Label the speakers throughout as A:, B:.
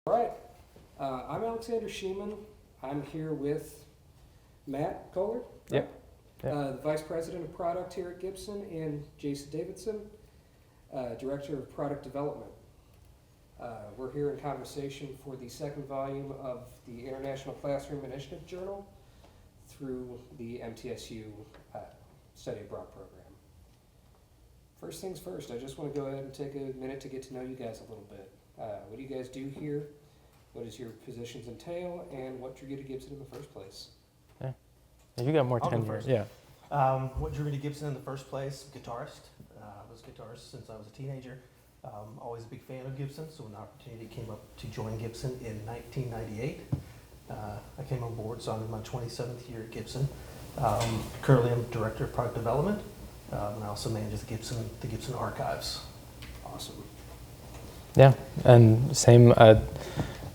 A: All right, I'm Alexander Sheeman. I'm here with Matt Kohler, right?
B: Yep. Yep.
A: The Vice President of Product here at Gibson, and Jason Davidson, Director of Product Development. We're here in conversation for the second volume of the International Classroom Initiative Journal through the MTSU Study Abroad program. First things first, I just want to go ahead and take a minute to get to know you guys a little bit. What do you guys do here? What does your positions entail, and what drew you to Gibson in the first place?
B: Yeah. You got more
C: I'll go
B: tenure.
C: first.
B: Yeah.
C: What drew me to Gibson in the first place? Guitarist. I was a guitarist since I was a teenager. Always a big fan of Gibson, so when the opportunity came up to join Gibson in 1998, I came on board, so I'm in my 27th year at Gibson. Currently I'm Director of Product Development, and I also manage the Gibson Archives.
A: Awesome.
B: Yeah. And same.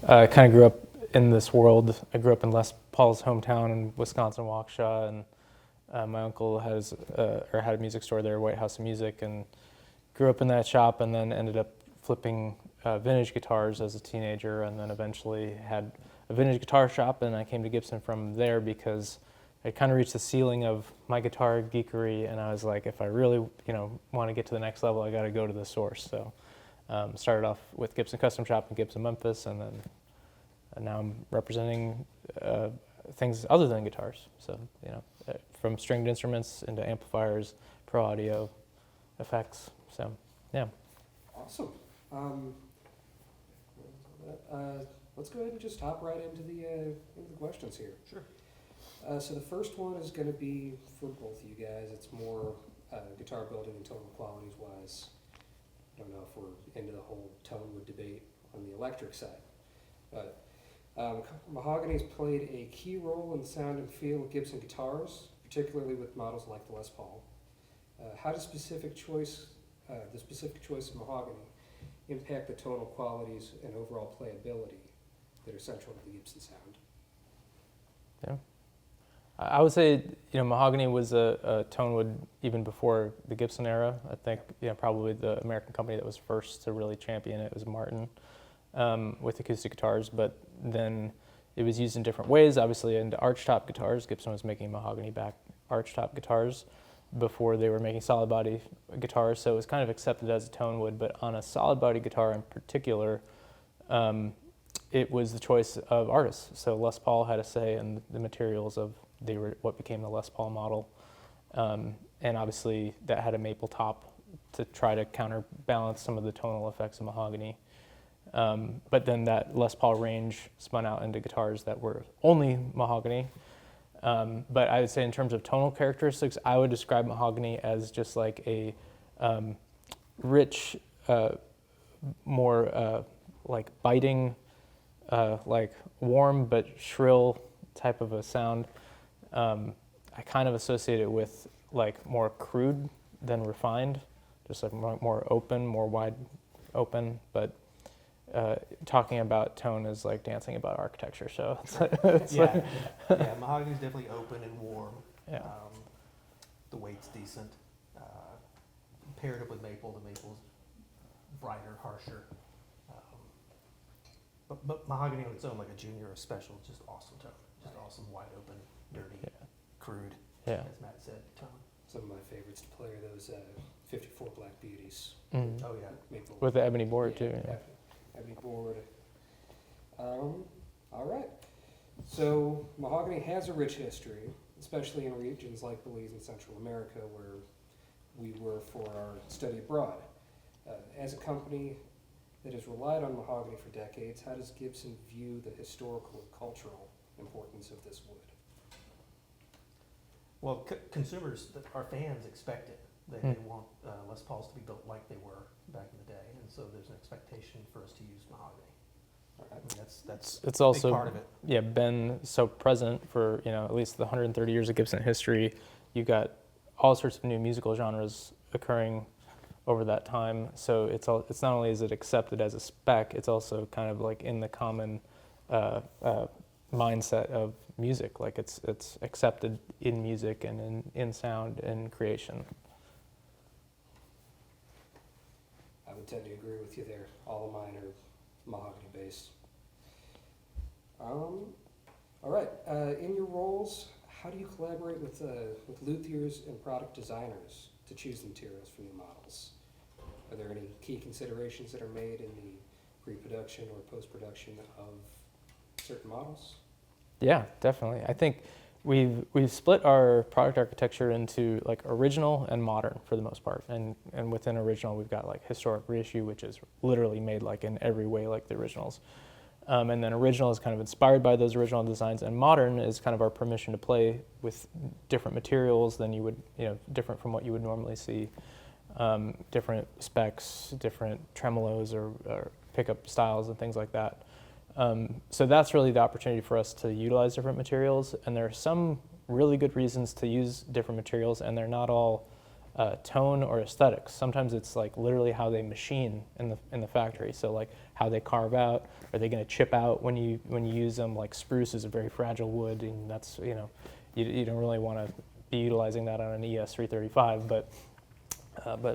B: I kind of grew up in this world. I grew up in Les Paul's hometown in Wisconsin, Waukesha, and my uncle had a music store there, White House of Music, and grew up in that shop, and then ended up flipping vintage guitars as a teenager, and then eventually had a vintage guitar shop, and I came to Gibson from there because I kind of reached the ceiling of my guitar geekery, and I was like, if I really, want to get to the next level, I got to go to the source. So started off with Gibson Custom Shop in Gibson, Memphis, and then now I'm representing things other than guitars. So, from stringed instruments into amplifiers, pro audio, effects. So, yeah.
A: Awesome. Let's go ahead and just hop right into the questions here.
C: Sure.
A: So the first one is going to be for both of you guys. It's more guitar building and tonal qualities wise. I don't know if we're into the whole tone wood debate on the electric side, but mahogany has played a key role in the sound and feel of Gibson guitars, particularly with models like the Les Paul. How does the specific choice of mahogany impact the tonal qualities and overall playability that are central to the Gibson sound?
B: Yeah. I would say, mahogany was a tone wood even before the Gibson era. I think, probably the American company that was first to really champion it was Martin with acoustic guitars, but then it was used in different ways. Obviously, into archtop guitars, Gibson was making mahogany back archtop guitars before they were making solid body guitars, so it was kind of accepted as a tone wood. But on a solid body guitar in particular, it was the choice of artists. So Les Paul had a say in the materials of what became the Les Paul model, and obviously that had a maple top to try to counterbalance some of the tonal effects of mahogany. But then that Les Paul range spun out into guitars that were only mahogany. But I would say in terms of tonal characteristics, I would describe mahogany as just like a rich, more like biting, like warm but shrill type of a sound. I kind of associate it with like more crude than refined, just like more open, more wide open, but talking about tone is like dancing about architecture, so it's
C: Yeah, mahogany's definitely open and warm.
B: Yeah.
C: The weight's decent. Paired up with maple, the maple's brighter, harsher. But mahogany on its own, like a junior or special, just awesome tone. Just awesome, wide open, dirty, crude,
B: Yeah.
C: as Matt said, tone.
A: Some of my favorites to play are those 54 Black Beauties.
B: Mm.
C: Oh yeah.
A: Maple.
B: With the ebony board too. Yeah.
A: Ebony board. All right. So mahogany has a rich history, especially in regions like Belize and Central America, where we were for our study abroad. As a company that has relied on mahogany for decades, how does Gibson view the historical and cultural importance of this wood?
C: Well, consumers, our fans expect it. They want Les Pauls to be built like they were back in the day, and so there's an expectation for us to use mahogany. I mean, that's
B: It's
C: a
B: also
C: big part of it.
B: been so present for at least the 130 years of Gibson history. You got all sorts of new musical genres occurring over that time. So it's not only is it accepted as a spec, it's also kind of like in the common mindset of music. Like it's accepted in music and in sound and creation.
A: I would tend to agree with you there. All of mine are mahogany based. All right. In your roles, how do you collaborate with luthiers and product designers to choose the materials for new models? Are there any key considerations that are made in the pre-production or post-production of certain models?
B: Yeah, definitely. I think we've split our product architecture into like original and modern for the most part, and within original we've got like historic reissue, which is literally made like in every way like the originals, and then original is kind of inspired by those original designs, and modern is kind of our permission to play with different materials than you would, different from what you would normally see, different specs, different tremolos or pickup styles and things like that. So that's really the opportunity for us to utilize different materials, and there are some really good reasons to use different materials, and they're not all tone or aesthetics. Sometimes it's like literally how they machine in the factory. So like how they carve out. Are they going to chip out when you use them? Like spruce is a very fragile wood, and that's you don't really want to be utilizing that on an ES335, but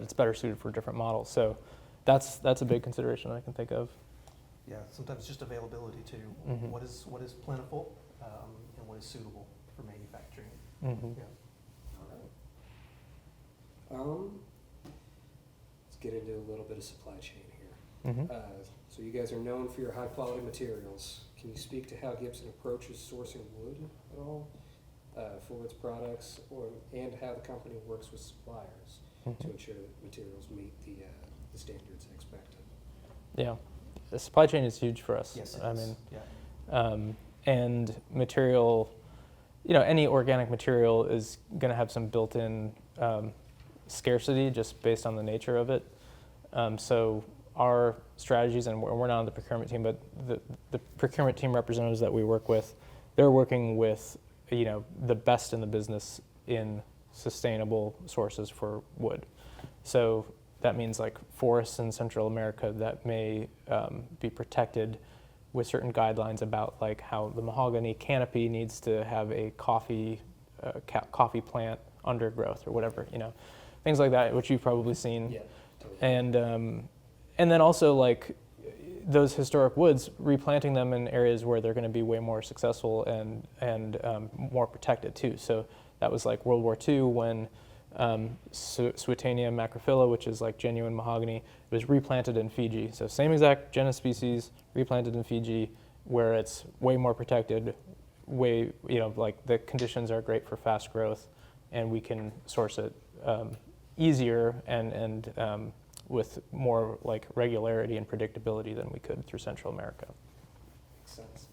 B: it's better suited for different models. So that's a big consideration I can think of.
C: Yeah, sometimes just availability too.
B: Mm-hmm.
C: What is plentiful and what is suitable for manufacturing.
B: Mm-hmm.
C: Yeah.
A: All right. Let's get into a little bit of supply chain here.
B: Mm-hmm.
A: So you guys are known for your high quality materials. Can you speak to how Gibson approaches sourcing wood at all for its products, and how the company works with suppliers to ensure that materials meet the standards expected?
B: Yeah, the supply chain is huge for us.
C: Yes, it
B: I
C: is.
B: mean,
C: Yeah.
B: And material, any organic material is going to have some built-in scarcity just based on the nature of it. So our strategies, and we're not on the procurement team, but the procurement team representatives that we work with, they're working with, the best in the business in sustainable sources for wood. So that means like forests in Central America that may be protected with certain guidelines about like how the mahogany canopy needs to have a coffee plant undergrowth or whatever, things like that, which you've probably seen.
A: Yeah, totally.
B: And then also like those historic woods, replanting them in areas where they're going to be way more successful and more protected too. So that was like World War II when Swietenia macrophylla, which is like genuine mahogany, it was replanted in Fiji. So same exact genus species, replanted in Fiji, where it's way more protected, like the conditions are great for fast growth, and we can source it easier and with more like regularity and predictability than we could through Central America.
A: Makes sense.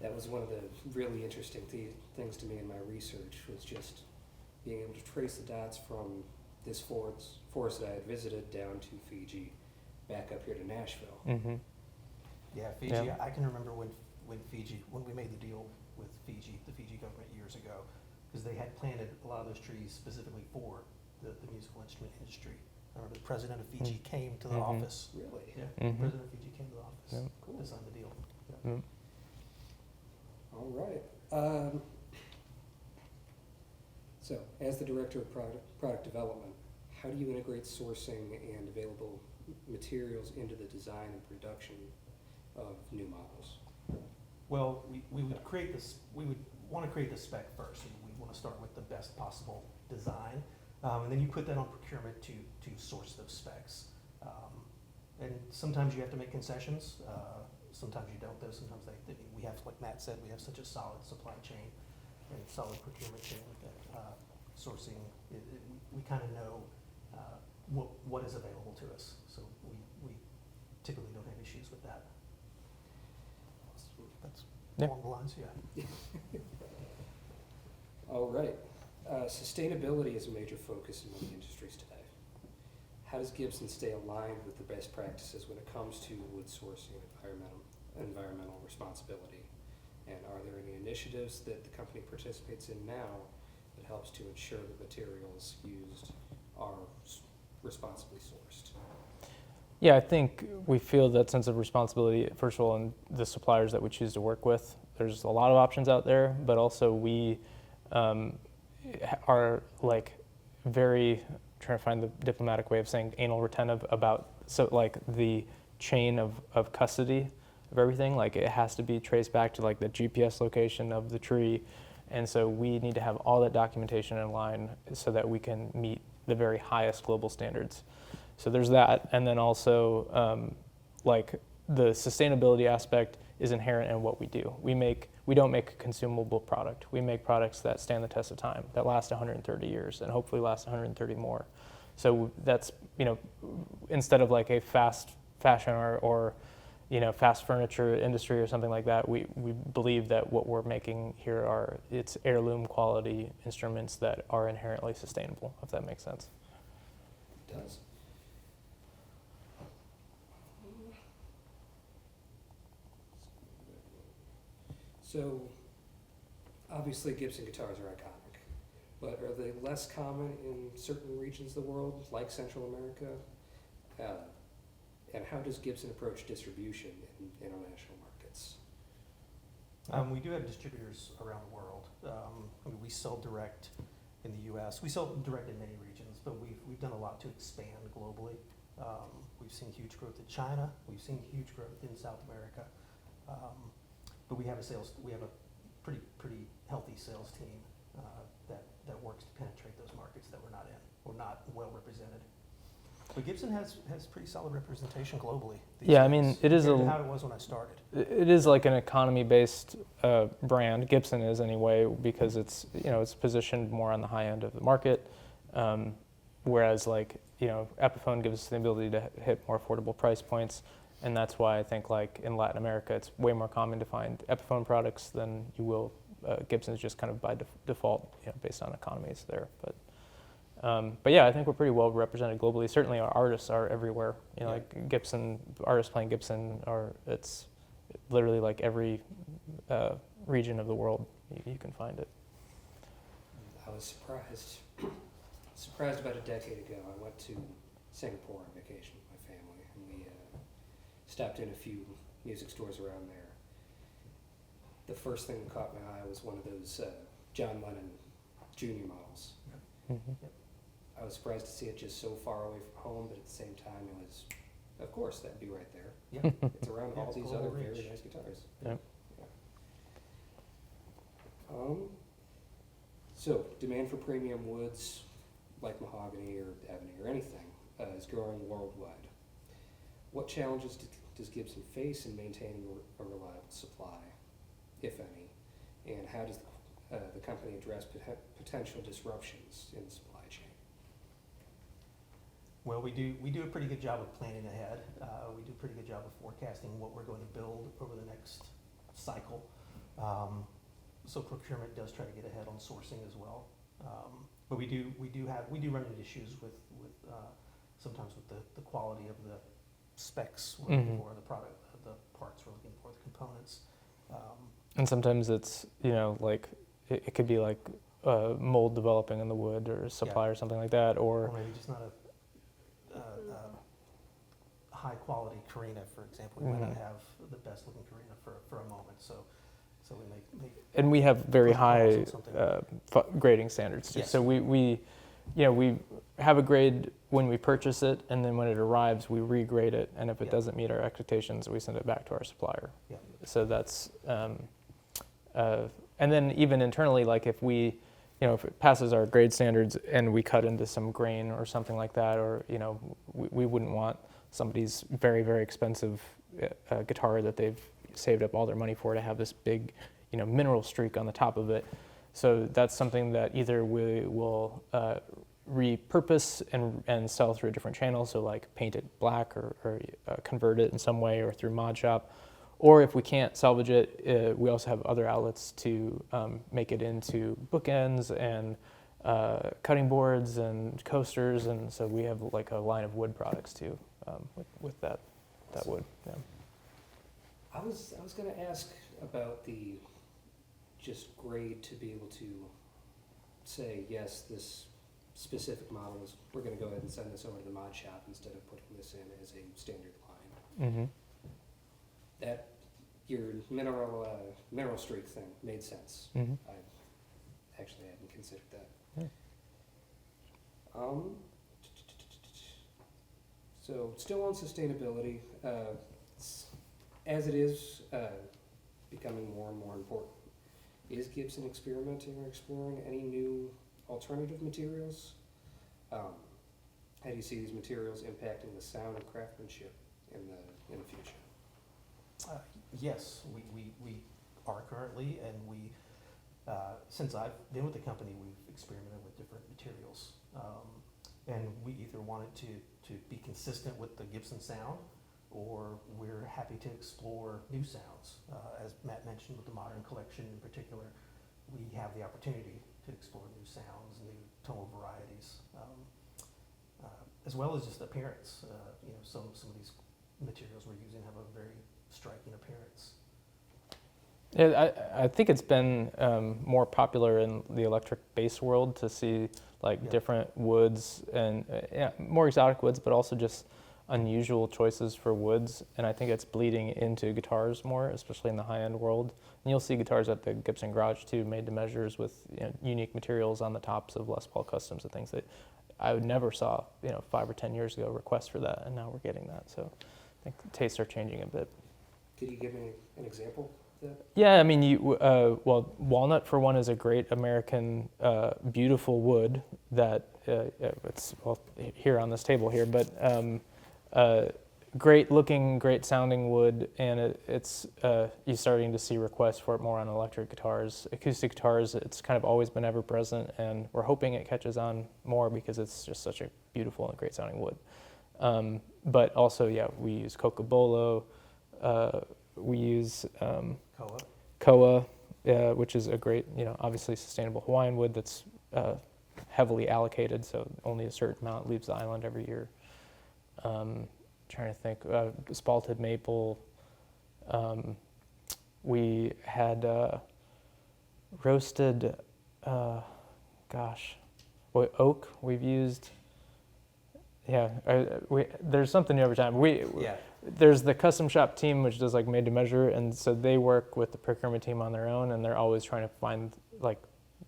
A: That was one of the really interesting things to me in my research, was just being able to trace the dots from this forest that I had visited down to Fiji, back up here to Nashville.
B: Mm-hmm.
C: Yeah, Fiji.
B: Yeah.
C: I can remember when we made the deal with the Fiji government years ago, because they had planted a lot of those trees specifically for the musical instrument industry. I remember the president of Fiji came to the
B: Mm-hmm.
C: office.
A: Really?
C: Yeah,
B: Mhm.
C: the president of Fiji came to the office.
B: Yeah.
A: Cool.
C: To sign the deal. Yeah.
B: Mm.
A: All right. So, as the director of product development, how do you integrate sourcing and available materials into the design and production of new models?
C: Well, we would create this. We would want to create the spec first. We want to start with the best possible design, and then you put that on procurement to source those specs. And sometimes you have to make concessions. Sometimes you don't, though. Sometimes we have, like Matt said, we have such a solid supply chain and solid procurement chain that sourcing, we kind of know what is available to us. So we typically don't have issues with that. That's
B: Yeah.
C: along the lines, yeah.
A: All right. Sustainability is a major focus in many industries today. How does Gibson stay aligned with the best practices when it comes to wood sourcing and environmental responsibility? And are there any initiatives that the company participates in now that helps to ensure that materials used are responsibly sourced?
B: Yeah, I think we feel that sense of responsibility, first of all, in the suppliers that we choose to work with. There's a lot of options out there, but also we are like very trying to find the diplomatic way of saying anal retentive about, so like the chain of custody of everything. Like it has to be traced back to like the GPS location of the tree. And so we need to have all that documentation in line so that we can meet the very highest global standards. So there's that. And then also like the sustainability aspect is inherent in what we do. We don't make a consumable product. We make products that stand the test of time, that last 130 years and hopefully last 130 more. So that's, instead of like a fast fashion or fast furniture industry or something like that, we believe that what we're making here it's heirloom quality instruments that are inherently sustainable, if that makes sense.
A: It does. So, obviously Gibson guitars are iconic, but are they less common in certain regions of the world, like Central America? And how does Gibson approach distribution in international markets?
C: We do have distributors around the world. We sell direct in the U.S. We sell direct in many regions, but we've done a lot to expand globally. We've seen huge growth in China. We've seen huge growth in South America. But we have a pretty healthy sales team that works to penetrate those markets that we're not in or not well represented. But Gibson has pretty solid representation globally.
B: Yeah, I mean, it is
C: how it was when I started.
B: It is like an economy-based brand. Gibson is anyway, because it's positioned more on the high end of the market, whereas like Epiphone gives us the ability to hit more affordable price points, and that's why I think like in Latin America it's way more common to find Epiphone products than you will Gibson's, just kind of by default, based on economies there. But yeah, I think we're pretty well represented globally. Certainly our artists are everywhere. Like Gibson, artists playing Gibson it's literally like every region of the world you can find it.
A: I was surprised about a decade ago. I went to Singapore on vacation with my family, and we stopped in a few music stores around there. The first thing that caught my eye was one of those John Lennon Jr. models.
B: Mm-hmm.
A: I was surprised to see it just so far away from home, but at the same time it was, of course, that'd be right there.
C: Yeah.
A: It's around all
C: it's
A: these
C: global
A: other
C: reach.
A: very nice guitars.
B: Yeah.
A: So, demand for premium woods, like mahogany or ebony or anything, is growing worldwide. What challenges does Gibson face in maintaining a reliable supply, if any? And how does the company address potential disruptions in the supply chain?
C: Well, we do a pretty good job of planning ahead. We do a pretty good job of forecasting what we're going to build over the next cycle. So procurement does try to get ahead on sourcing as well. But we do run into issues with sometimes with the quality of the specs we're looking for, the product, the parts we're looking for, the components.
B: And sometimes it's like it could be like mold developing in the wood or supply or something like that,
C: Or maybe just not a high quality Carina, for example. We might not have the best looking Carina for a moment, so we make
B: and we have very
C: put calls
B: high
C: on something.
B: grading standards too.
C: Yes.
B: So we have a grade when we purchase it, and then when it arrives, we regrade it, and if it
C: Yeah.
B: doesn't meet our expectations, we send it back to our supplier.
C: Yeah.
B: So that's and then even internally, like if if it passes our grade standards and we cut into some grain or something like that, or we wouldn't want somebody's very, very expensive guitar that they've saved up all their money for to have this big mineral streak on the top of it. So that's something that either we will repurpose and sell through a different channel, so like paint it black or convert it in some way or through mod shop. Or if we can't salvage it, we also have other outlets to make it into bookends and cutting boards and coasters, and so we have like a line of wood products too with that wood. Yeah.
A: I was going to ask about the just grade to be able to say, yes, this specific model is, we're going to go ahead and send this over to the mod shop instead of putting this in as a standard line.
B: Mm-hmm.
A: That your mineral streak thing made sense.
B: Mm-hmm.
A: I actually hadn't considered that.
B: Yeah.
A: So still on sustainability, as it is becoming more and more important, is Gibson experimenting or exploring any new alternative materials? How do you see these materials impacting the sound and craftsmanship in the future?
C: Yes, we are currently, and since I've been with the company, we've experimented with different materials. And we either wanted to be consistent with the Gibson sound, or we're happy to explore new sounds. As Matt mentioned with the Modern Collection in particular, we have the opportunity to explore new sounds, new tonal varieties, as well as just appearance. Some of these materials we're using have a very striking appearance.
B: Yeah, I think it's been more popular in the electric bass world to see different woods and more exotic woods, but also just unusual choices for woods. And I think it's bleeding into guitars more, especially in the high-end world. And you'll see guitars at the Gibson Garage too, made to measures with unique materials on the tops of Les Paul Customs and things that I would never saw 5 or 10 years ago requests for that, and now we're getting that. So I think the tastes are changing a bit.
A: Could you give me an example of that?
B: Yeah, I mean, walnut for one is a great American beautiful wood that it's here on this table here, but great looking, great sounding wood, and it's you're starting to see requests for it more on electric guitars. Acoustic guitars, it's kind of always been ever present, and we're hoping it catches on more because it's just such a beautiful and great sounding wood. But also, we use Cocobolo, we use Koa, which is a great, obviously sustainable Hawaiian wood that's heavily allocated, so only a certain amount leaves the island every year. Trying to think, spalted maple. We had roasted, oak we've used. There's something new every time. There's the custom shop team, which does made to measure, and so they work with the procurement team on their own, and they're always trying to find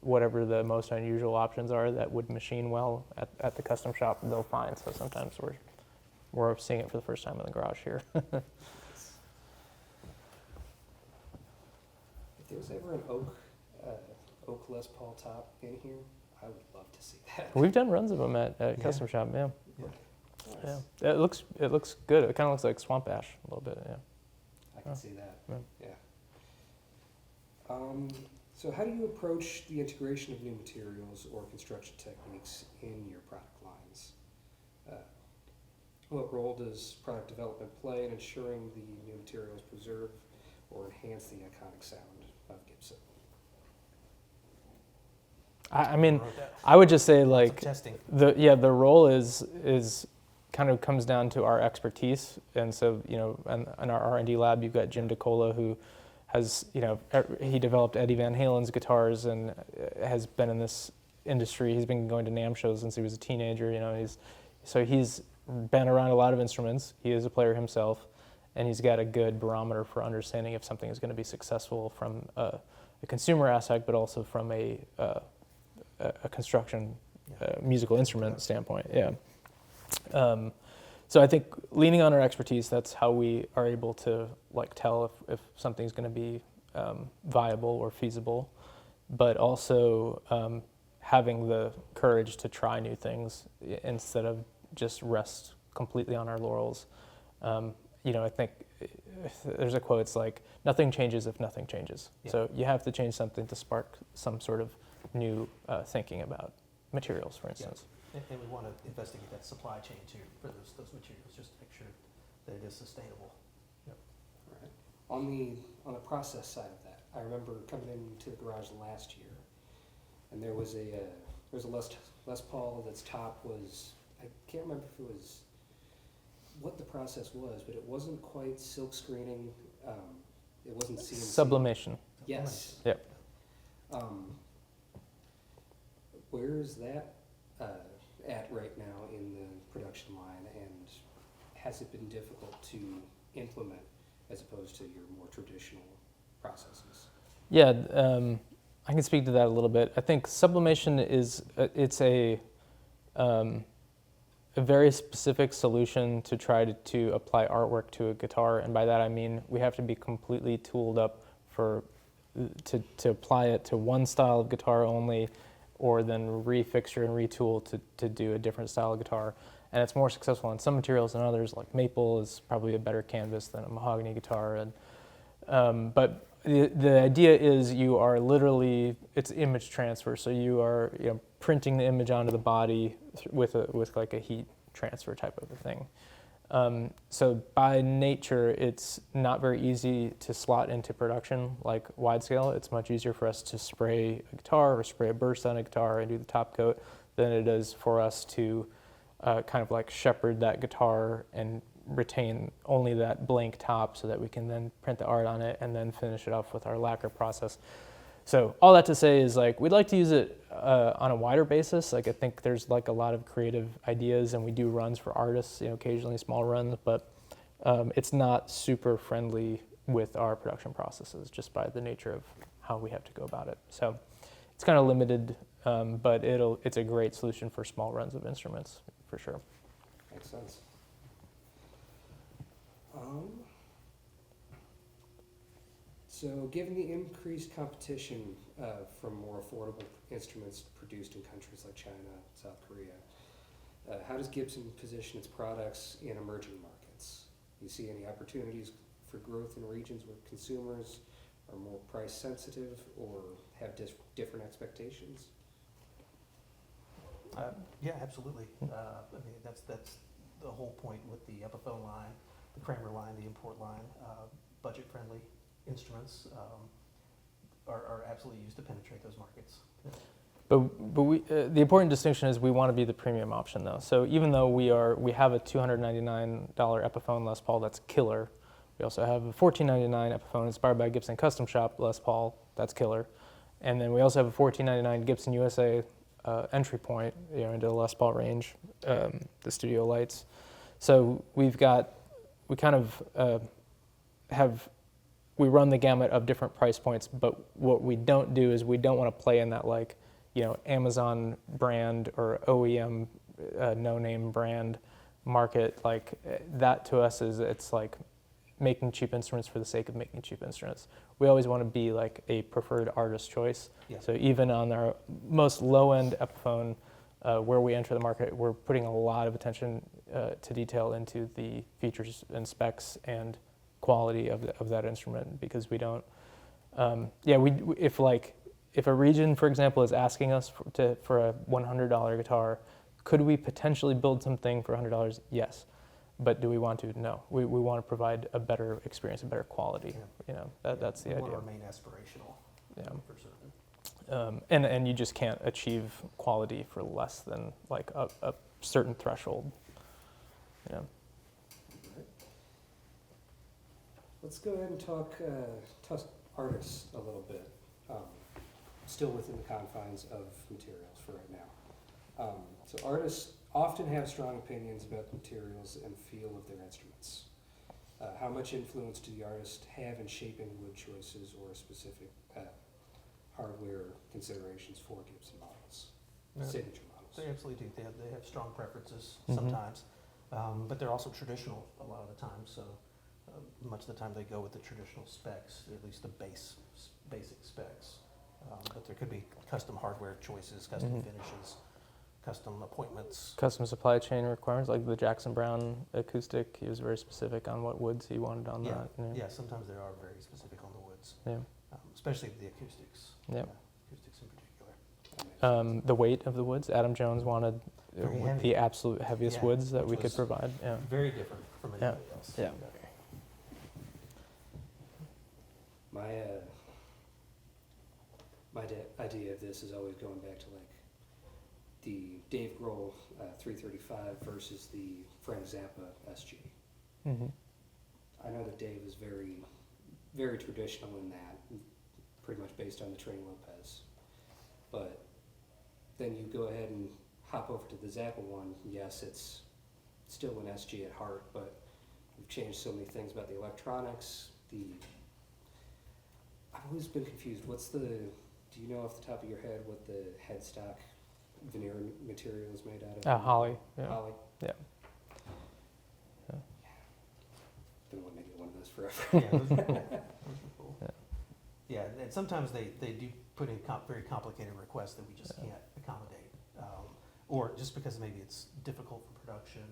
B: whatever the most unusual options are that would machine well at the custom shop. They'll find. So sometimes we're seeing it for the first time in the garage here.
A: If there was ever an oak Les Paul top in here, I would love to see that.
B: We've done runs of them at custom shop. Yeah.
A: Nice.
B: Yeah, it looks good. It kind of looks like swamp ash a little bit. Yeah.
A: I can see that.
B: Yeah.
A: So how do you approach the integration of new materials or construction techniques in your product lines? What role does product development play in ensuring the new materials preserve or enhance the iconic sound of Gibson?
B: I mean, I would just say
C: Testing.
B: the role is kind of comes down to our expertise, and so in our R&D lab, you've got Jim DeCola, who has he developed Eddie Van Halen's guitars and has been in this industry. He's been going to NAMM shows since he was a teenager. He's been around a lot of instruments. He is a player himself, and he's got a good barometer for understanding if something is going to be successful from a consumer aspect, but also from a construction musical instrument standpoint. Yeah. So I think leaning on our expertise, that's how we are able to tell if something's going to be viable or feasible, but also having the courage to try new things instead of just rest completely on our laurels. I think there's a quote, it's nothing changes if nothing changes. Yeah. So you have to change something to spark some sort of new thinking about materials, for instance.
C: Yeah. And we want to investigate that supply chain too for those materials, just to make sure that it is sustainable. Yep.
A: All right. On the process side of that, I remember coming into the garage last year, and there was a Les Paul that's top was, I can't remember if it was what the process was, but it wasn't quite silk screening. It wasn't CNC.
B: Sublimation.
A: Yes.
B: Yep.
A: Where is that at right now in the production line, and has it been difficult to implement as opposed to your more traditional processes?
B: Yeah, I can speak to that a little bit. I think sublimation is it's a very specific solution to try to apply artwork to a guitar, and by that I mean we have to be completely tooled up for to apply it to one style of guitar only, or then refixture and retool to do a different style of guitar. And it's more successful on some materials than others, like maple is probably a better canvas than a mahogany guitar. And but the idea is you are literally, it's image transfer, so you are printing the image onto the body with like a heat transfer type of a thing. So by nature, it's not very easy to slot into production like wide scale. It's much easier for us to spray a guitar or spray a burst on a guitar and do the top coat than it is for us to kind of like shepherd that guitar and retain only that blank top so that we can then print the art on it and then finish it off with our lacquer process. So all that to say is like we'd like to use it on a wider basis. Like I think there's like a lot of creative ideas, and we do runs for artists, occasionally small runs, but it's not super friendly with our production processes just by the nature of how we have to go about it. So it's kind of limited, but it's a great solution for small runs of instruments for sure.
A: Makes sense. So given the increased competition from more affordable instruments produced in countries like China, South Korea, how does Gibson position its products in emerging markets? Do you see any opportunities for growth in regions where consumers are more price sensitive or have different expectations?
C: Yeah, absolutely. I mean, that's the whole point with the Epiphone line, the Kramer line, the import line. Budget-friendly instruments are absolutely used to penetrate those markets. Yeah.
B: But we, the important distinction is we want to be the premium option though. So even though we have a $299 Epiphone Les Paul that's killer, we also have a $1499 Epiphone inspired by Gibson Custom Shop Les Paul that's killer, and then we also have a $1499 Gibson USA entry point into the Les Paul range, the Studio Lights. So we run the gamut of different price points, but what we don't do is we don't want to play in that like, Amazon brand or OEM no-name brand market. Like that to us it's like making cheap instruments for the sake of making cheap instruments. We always want to be like a preferred artist choice.
C: Yeah.
B: So even on our most low-end Epiphone, where we enter the market, we're putting a lot of attention to detail into the features and specs and quality of that instrument, because we don't. If a region, for example, is asking us for a $100 guitar, could we potentially build something for $100? Yes, but do we want to? No. We want to provide a better experience, a better quality.
C: Yeah.
B: That's the idea.
C: We want to remain aspirational.
B: Yeah.
C: For certain.
B: And you just can't achieve quality for less than like a certain threshold.
A: Let's go ahead and talk artists a little bit, still within the confines of materials for right now. So artists often have strong opinions about the materials and feel of their instruments. How much influence do the artists have in shaping wood choices or specific hardware considerations for Gibson models, signature models?
C: They absolutely do. They have strong preferences
B: Mhm.
C: sometimes, but they're also traditional a lot of the time. So much of the time they go with the traditional specs, at least the basic specs. But there could be custom hardware choices, custom
B: Mhm.
C: finishes, custom appointments.
B: Custom supply chain requirements, like the Jackson Brown acoustic, he was very specific on what woods he wanted on that.
C: Yeah, sometimes they are very specific on the woods,
B: Yeah.
C: especially the acoustics.
B: Yeah.
C: Acoustics in particular.
A: That makes sense.
B: The weight of the woods, Adam Jones wanted
C: Very
B: the
C: heavy.
B: absolute heaviest
C: Yeah,
B: woods that
C: which
B: we could
C: was
B: provide. Yeah.
C: Very different from
B: Yeah.
C: anybody else.
B: Yeah.
A: My idea of this is always going back to like the Dave Grohl 335 versus the Frank Zappa SG.
B: Mm-hmm.
A: I know that Dave is very, very traditional in that, pretty much based on the Train Lopez. But then you go ahead and hop over to the Zappa one. Yes, it's still an SG at heart, but we've changed so many things about the electronics. I've always been confused. Do you know off the top of your head what the headstock veneer material is made out of?
B: Holly. Yeah.
A: Holly?
B: Yeah.
A: Yeah. Been wanting to get one of those forever.
C: Yeah, those are cool. Those are cool.
B: Yeah.
C: Yeah, and sometimes they do put in very complicated requests that we just
B: Yeah.
C: can't accommodate. Or just because maybe it's difficult for production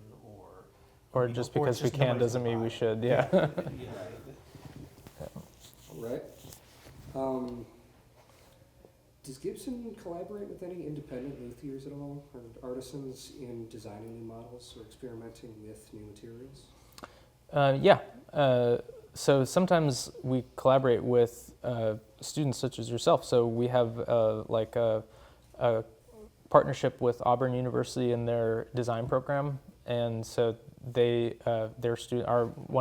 B: Or
C: you know,
B: just
C: or
B: because
C: it's
B: we
C: just
B: can
C: nobody's
B: doesn't
C: gonna
B: mean we
C: buy it.
B: should. Yeah.
A: All right. Does Gibson collaborate with any independent luthiers at all, or artisans in designing new models or experimenting with new materials?
B: Yeah. So sometimes we collaborate with students such as yourself. So we have like a partnership with Auburn University in their design program, and so one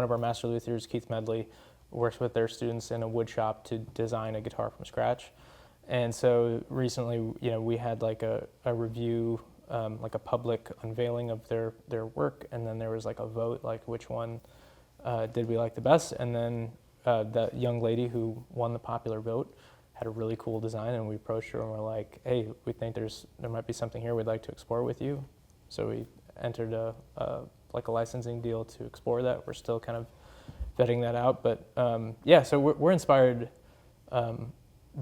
B: of our master luthiers, Keith Medley, works with their students in a wood shop to design a guitar from scratch. And so recently, we had like a review, like a public unveiling of their work, and then there was like a vote, like which one did we like the best, and then that young lady who won the popular vote had a really cool design, and we approached her and we're like, hey, we think there might be something here we'd like to explore with you. So we entered a licensing deal to explore that. We're still kind of vetting that out, but yeah, so we're inspired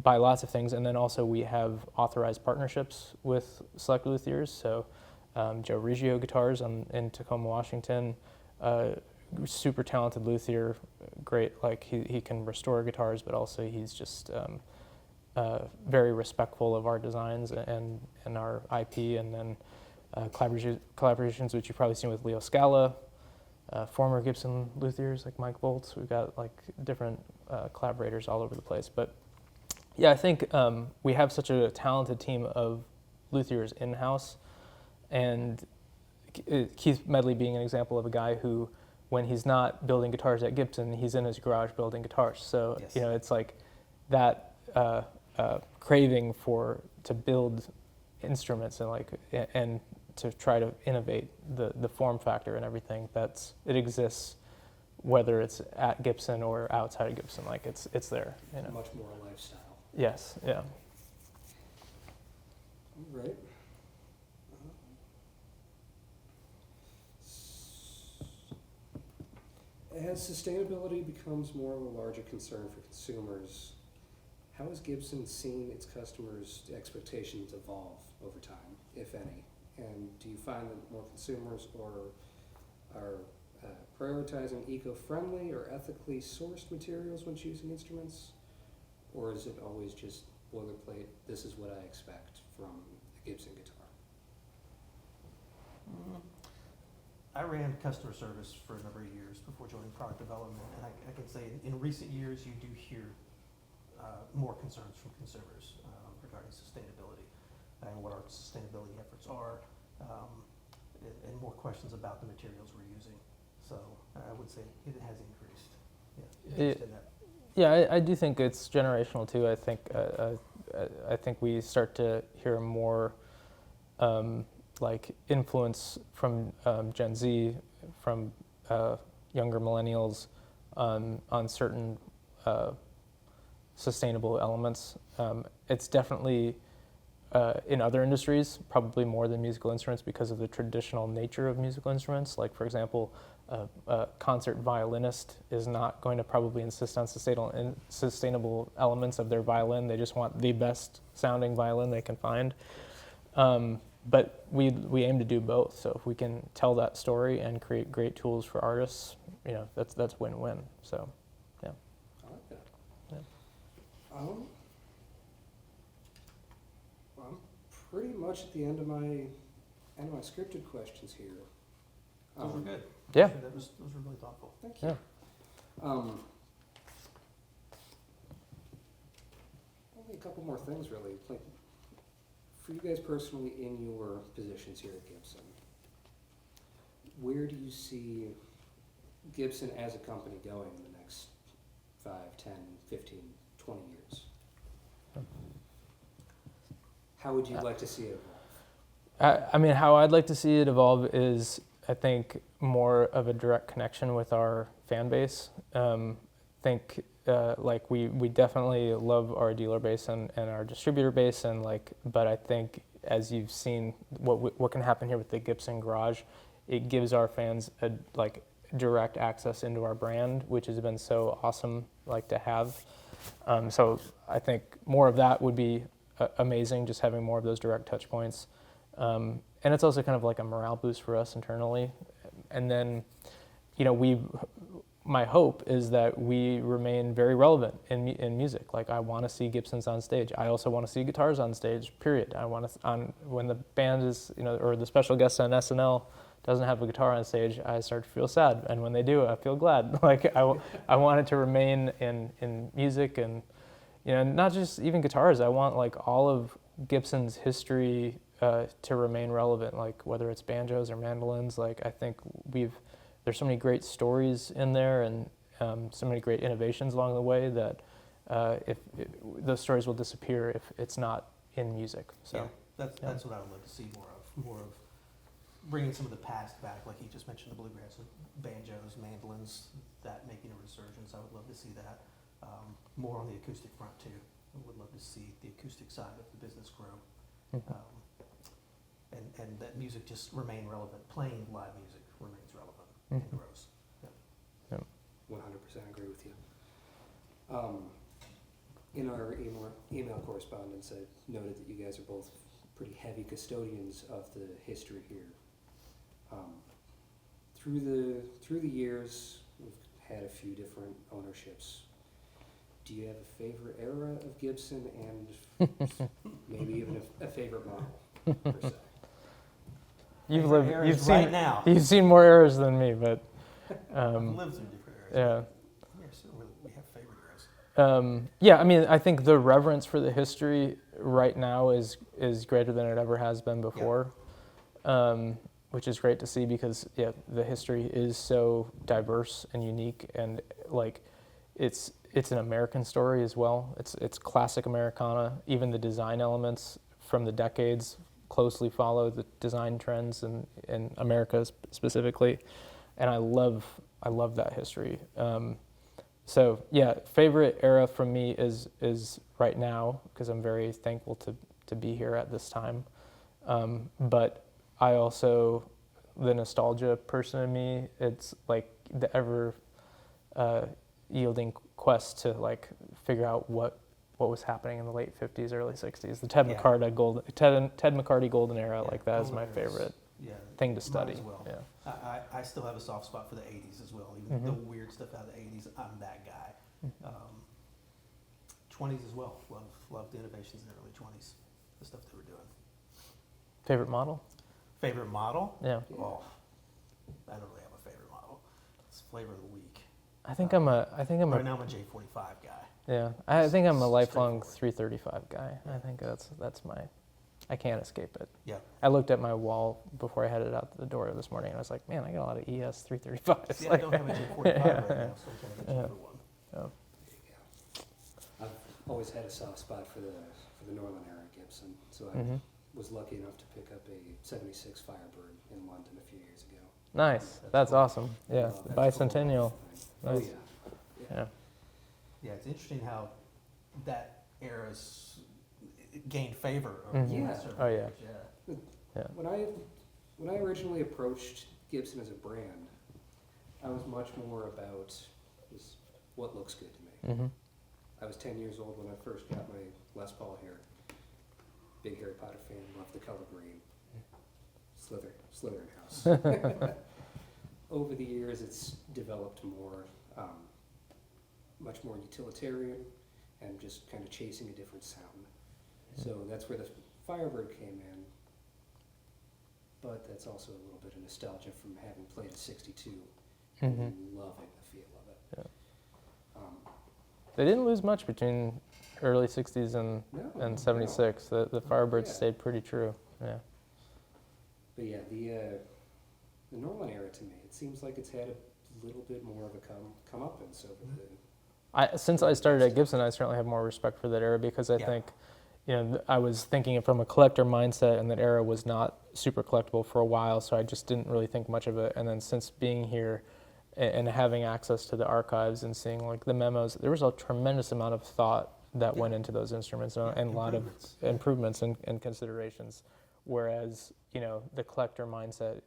B: by lots of things, and then also we have authorized partnerships with select luthiers. So Joe Riggio Guitars in Tacoma, Washington, super talented luthier, great, like he can restore guitars, but also he's just very respectful of our designs and our IP, and then collaborations which you've probably seen with Leo Scala, former Gibson luthiers like Mike Volz. We've got like different collaborators all over the place. But yeah, I think we have such a talented team of luthiers in-house, and Keith Medley being an example of a guy who, when he's not building guitars at Gibson, he's in his garage building guitars. So
C: Yes.
B: it's like that craving to build instruments and to try to innovate the form factor and everything. It exists whether it's at Gibson or outside of Gibson. Like it's there.
A: Much more a lifestyle.
B: Yes. Yeah.
A: All right. As sustainability becomes more of a larger concern for consumers, how has Gibson seen its customers' expectations evolve over time, if any? And do you find that more consumers are prioritizing eco-friendly or ethically sourced materials when choosing instruments? Or is it always just boilerplate, this is what I expect from a Gibson guitar?
C: I ran customer service for a number of years before joining product development, and I can say in recent years you do hear more concerns from consumers regarding sustainability and what our sustainability efforts are, and more questions about the materials we're using. So I would say it has increased. Yeah, interest in that.
B: Yeah, I do think it's generational too. I think we start to hear more like influence from Gen Z, from younger millennials on certain sustainable elements. It's definitely in other industries, probably more than musical instruments because of the traditional nature of musical instruments. Like, for example, a concert violinist is not going to probably insist on sustainable elements of their violin. They just want the best sounding violin they can find. But we aim to do both. So if we can tell that story and create great tools for artists, that's win-win. So, yeah.
A: I like that.
B: Yeah.
A: Well, I'm pretty much at the end of my scripted questions here.
C: Those were good.
B: Yeah.
C: Those were really thoughtful.
A: Thank you.
B: Yeah.
A: Only a couple more things, really. Like, for you guys personally, in your positions here at Gibson, where do you see Gibson as a company going in the next 5, 10, 15, 20 years? How would you like to see it evolve?
B: I mean, how I'd like to see it evolve is, I think, more of a direct connection with our fan base. Like we definitely love our dealer base and our distributor base, but I think as you've seen what can happen here with the Gibson Garage, it gives our fans like direct access into our brand, which has been so awesome like to have. So I think more of that would be amazing, just having more of those direct touch points. And it's also kind of like a morale boost for us internally. And then, my hope is that we remain very relevant in music. Like, I want to see Gibsons on stage. I also want to see guitars on stage, period. I want to, when the band is, or the special guest on SNL doesn't have a guitar on stage, I start to feel sad. And when they do, I feel glad. Like, I want it to remain in music and, not just even guitars. I want, like, all of Gibson's history to remain relevant, like whether it's banjos or mandolins. Like, I think there's so many great stories in there and so many great innovations along the way that those stories will disappear if it's not in music. So
C: that's what I would love to see more of bringing some of the past back, like you just mentioned, the bluegrass, banjos, mandolins, that making a resurgence. I would love to see that. More on the acoustic front too. I would love to see the acoustic side of the business grow. And that music just remain relevant. Playing live music remains relevant and grows.
A: 100% agree with you. In our email correspondence, I noted that you guys are both pretty heavy custodians of the history here. Through the years, we've had a few different ownerships. Do you have a favorite era of Gibson and maybe even a favorite model per se?
B: You've seen more eras than me, but
C: I've lived through different eras.
B: yeah.
C: We have favorite eras.
B: I mean, I think the reverence for the history right now is greater than it ever has been before, which is great to see because the history is so diverse and unique, and like it's an American story as well. It's classic Americana. Even the design elements from the decades closely follow the design trends in America specifically, and I love that history. So favorite era from me is right now because I'm very thankful to be here at this time. But I also, the nostalgia person in me, it's like the ever yielding quest to like figure out what was happening in the late 50s, early 60s. The Ted McCarty golden era, like that is my favorite thing to study.
C: As well.
B: Yeah.
C: I still have a soft spot for the 80s as well. Even the weird stuff out of the 80s, I'm that guy. 20s as well. Love the innovations in the early 20s, the stuff they were doing.
B: Favorite model?
C: Favorite model?
B: Yeah.
C: Oh, I don't really have a favorite model. It's flavor of the week.
B: I think I'm a
C: right now I'm a J45 guy.
B: Yeah, I think I'm a lifelong 335 guy. I think that's my, I can't escape it.
C: Yeah.
B: I looked at my wall before I headed out the door this morning, and I was like, man, I got a lot of ES 335s.
C: See, I don't have a J45 right now, so I'm trying to get you one.
B: Oh.
A: There you go. I've always had a soft spot for the Northern era Gibson, so I was lucky enough to pick up a 76 Firebird in London a few years ago.
B: Nice, that's awesome. Yeah,
A: That's
B: bicentennial.
A: Oh
B: Nice.
A: yeah.
C: Yeah, it's interesting how that era's gained favor.
A: Yeah.
B: Oh, yeah.
C: Yeah.
A: When I originally approached Gibson as a brand, I was much more about just what looks good to me. I was 10 years old when I first got my Les Paul here. Big Harry Potter fan, loved the color green. Slytherin house. Over the years, it's developed more, much more utilitarian, and just kind of chasing a different sound. So that's where the Firebird came in. But that's also a little bit of nostalgia from having played a 62 and loving the feel of it.
B: Yeah. They didn't lose much between early 60s and 76. The Firebird stayed pretty true. Yeah.
A: But yeah, the Norlin era to me, it seems like it's had a little bit more of a comeuppance over the...
B: Since I started at Gibson, I certainly have more respect for that era because I think, I was thinking it from a collector mindset, and that era was not super collectible for a while, so I just didn't really think much of it. And then since being here and having access to the archives and seeing like the memos, there was a tremendous amount of thought that
C: Yeah.
B: went into those instruments and a lot of
C: Improvements.
B: improvements and considerations. Whereas, the collector mindset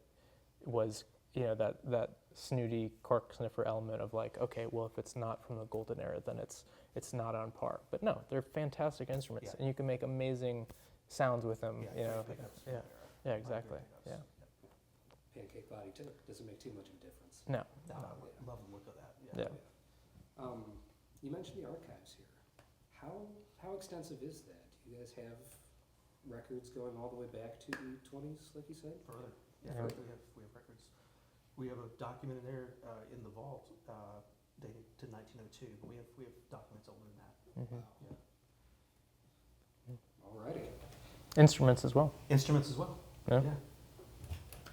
B: was, that snooty cork sniffer element of like, okay, well, if it's not from the golden era, then it's not on par. But no, they're fantastic instruments,
C: Yeah.
B: and you can make amazing sounds with them.
C: great pickups from
B: Yeah.
C: there.
B: Yeah,
C: A lot of
B: exactly.
C: great
B: Yeah.
C: pickups.
A: Pancake body too, doesn't make too much of a difference.
B: No.
C: No, I love the look of that.
B: Yeah.
A: You mentioned the archives here. How extensive is that? Do you guys have records going all the way back to the 20s, like you said?
C: Further. Yeah,
B: Yeah.
C: we have records. We have a document in there in the vault dated to 1902, but we have documents older than that.
B: Mhm.
A: Alrighty.
B: Instruments as well.
C: Instruments as well.
B: Yeah.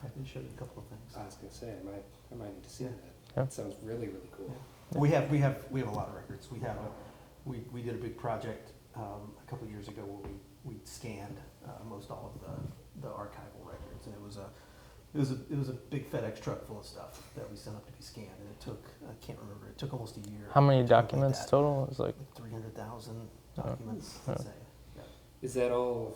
C: I can show you a couple of things.
A: I was gonna say I might need to see
C: Yeah.
A: that.
B: Yeah.
A: That sounds really really cool.
C: Yeah. We have a lot of records. We did a big project a couple of years ago where we scanned most all of the archival records, and it was a big FedEx truck full of stuff that we sent up to be scanned, and it took, I can't remember, it took almost a year.
B: How many
C: to complete
B: documents
C: that.
B: total? It was like,
C: Like 300,000
B: Oh.
C: documents.
B: Oh.
C: I'd say. Yeah.
A: Is that all?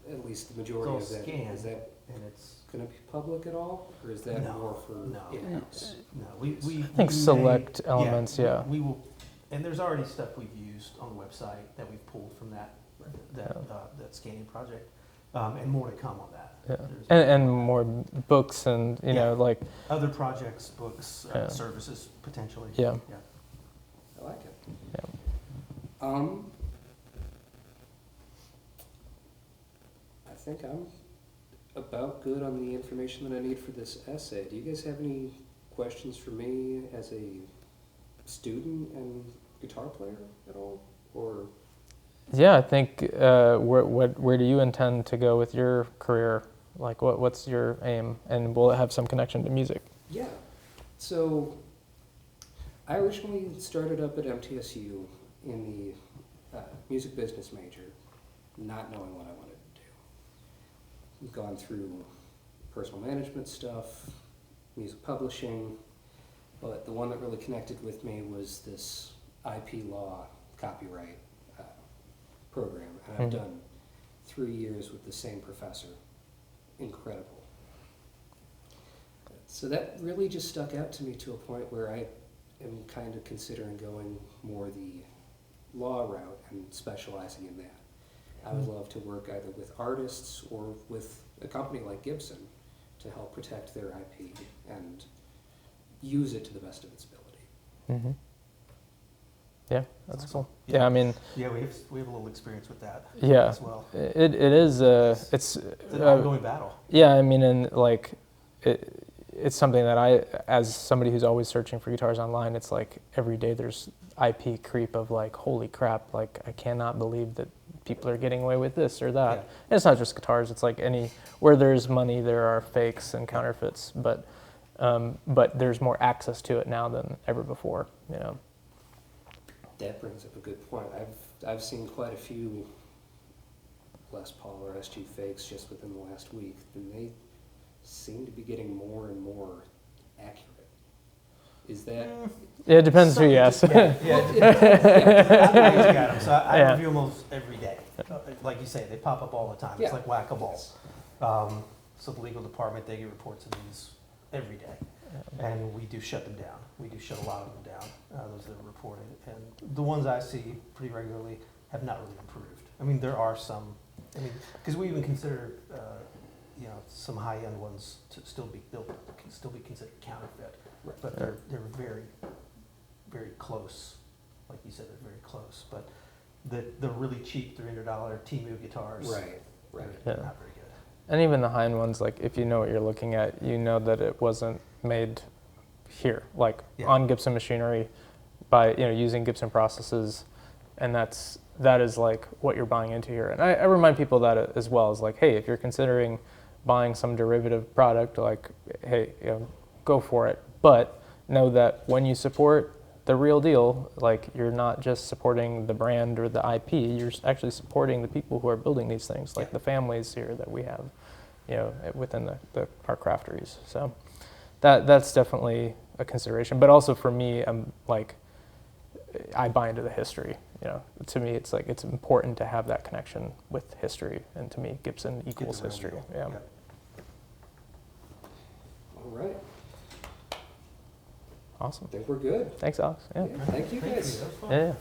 A: At least the majority
C: all
A: of that.
C: scanned.
A: Is that
C: And it's
A: gonna be public at all, or is that
C: No,
A: more for
C: no.
A: in-house?
C: no, we
B: I think
C: we
B: select
C: may-
B: elements, yeah.
C: We will, and there's already stuff we've used on the website that we've pulled from that scanning project, and more to come on that.
B: yeah.
C: There's
B: And more books and,
C: Yeah.
B: like,
C: other projects, books,
B: Yeah.
C: services potentially.
B: Yeah.
A: I like it.
B: Yeah.
A: I think I'm about good on the information that I need for this essay. Do you guys have any questions for me as a student and guitar player at all? Or
B: yeah, I think, where do you intend to go with your career? Like, what's your aim? And will it have some connection to music?
A: yeah, so I originally started up at MTSU in the music business major, not knowing what I wanted to do. I've gone through personal management stuff, music publishing, but the one that really connected with me was this IP law copyright program, and I've
B: Mhm.
A: done 3 years with the same professor. Incredible. So that really just stuck out to me to a point where I am kind of considering going more the law route and specializing in that. I would love to work either with artists or with a company like Gibson to help protect their IP and use it to the best of its ability.
B: Mm-hmm. Yeah, that's
C: Awesome.
B: cool. Yeah, I mean,
C: Yeah, we have a little experience with that
B: yeah,
C: as well.
B: it is, it's,
C: It's an ongoing battle.
B: yeah, I mean, and like, it's something that I, as somebody who's always searching for guitars online, it's like every day there's IP creep of like, holy crap, like I cannot believe that people are getting away with this or that.
C: Yeah.
B: And it's not just guitars, it's like where there's money, there are fakes and counterfeits, but there's more access to it now than ever before,
A: That brings up a good point. I've seen quite a few Les Paul or SG fakes just within the last week, and they seem to be getting more and more accurate. Is that
B: Yeah, it depends who you ask.
C: I got 'em, so I
B: Yeah.
C: review them almost every day. Like you say, they pop up all the time. It's
A: Yeah.
C: like whack-a-mole. So the legal department, they get reports of these every day. And we do shut them down. We do shut a lot of them down, those that are reported. And the ones I see pretty regularly have not really improved. I mean, there are some, because we even consider, some high-end ones to they'll still be considered counterfeit. But they're very, very close. Like you said, they're very close. But the really cheap $300 Temu guitars,
A: right? Right.
C: they're
B: Yeah.
C: not very good.
B: And even the high-end ones, like if you know what you're looking at, you know that it wasn't made here, like
C: Yeah.
B: on Gibson machinery, by using Gibson processes, and that is like what you're buying into here. And I remind people that as well, is like, hey, if you're considering buying some derivative product, like, hey, go for it. But know that when you support the real deal, like you're not just supporting the brand or the IP, you're actually supporting the people who are building these things, like
C: Yeah.
B: the families here that we have, within our crafteries. So that's definitely a consideration. But also for me, I'm like, I buy into the history. You know, to me, it's like it's important to have that connection with history, and to me, Gibson equals
C: the
B: history.
C: real
B: Yeah.
C: deal.
A: All right,
B: Awesome.
A: I think we're good.
B: Thanks, Alex. Yeah.
A: Yeah, thank you
C: Thank
A: guys.
C: That was fun.
B: Yeah.